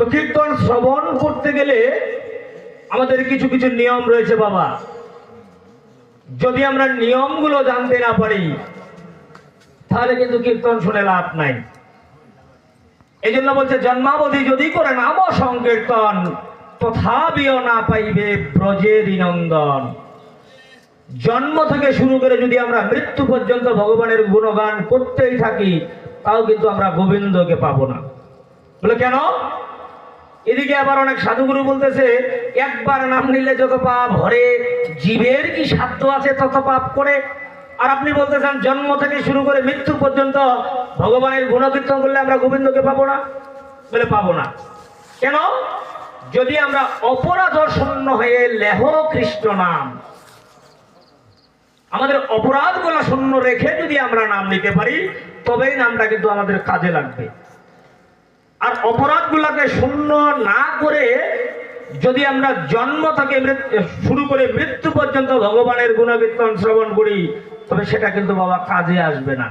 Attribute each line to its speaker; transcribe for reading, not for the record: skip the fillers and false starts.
Speaker 1: তো কীর্তন শ্রবণ করতে গেলে আমাদের কিছু কিছু নিয়ম রয়েছে বাবা। যদি আমরা নিয়মগুলো জানতে না পারি তাহলে কিন্তু কীর্তন শুনে লাভ নাই। এই জন্য বলছে, জন্মাবধি যদি করে নাম সংকীর্তন তথাপিও না পাইবে ব্রজের নন্দন। জন্ম থেকে শুরু করে যদি আমরা মৃত্যু পর্যন্ত ভগবানের গুণগান করতেই থাকি তাও কিন্তু আমরা গোবিন্দকে পাবো না। বলে কেন? এদিকে আবার অনেক সাধুগুরু বলতেছে, একবার নাম নিলে যত পাপ হরে, জীবের কি সাধ্য আছে তত পাপ করে। আর আপনি বলতেছেন জন্ম থেকে শুরু করে মৃত্যু পর্যন্ত ভগবানের গুণকীর্তন করলে আমরা গোবিন্দকে পাবো না। বলে পাবো না কেন? যদি আমরা অপরাধ শূন্য হয়ে লেহ কৃষ্ণ নাম, আমাদের অপরাধ গুলা শূন্য রেখে যদি আমরা নাম নিতে পারি তবেই নামটা কিন্তু আমাদের কাজে লাগবে। আর অপরাধ গুলাকে শূন্য না করে যদি আমরা জন্ম থেকে শুরু করে মৃত্যু পর্যন্ত ভগবানের গুণকীর্তন শ্রবণ করি তবে সেটা কিন্তু বাবা কাজে আসবে না।